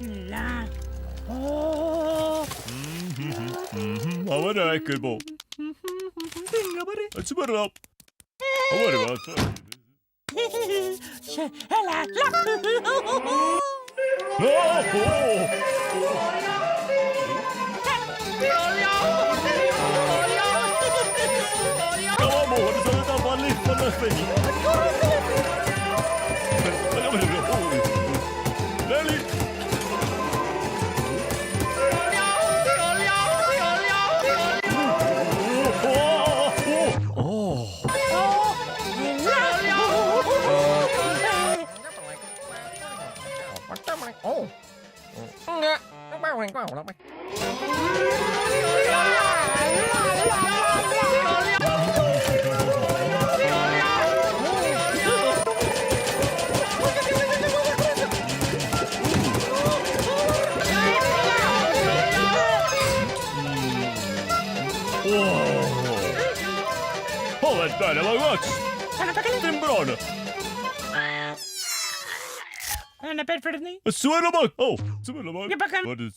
La. Oh. Vad är äckel på? Pingu bari. Att smörra upp. Vad var det va? La. Kamu mau disana balik panas lagi. Leli. Vänta, det var gott! Den bra nu! Ana perfect ni. Suela bak! Oh, suela bak! Ya pakan. What is...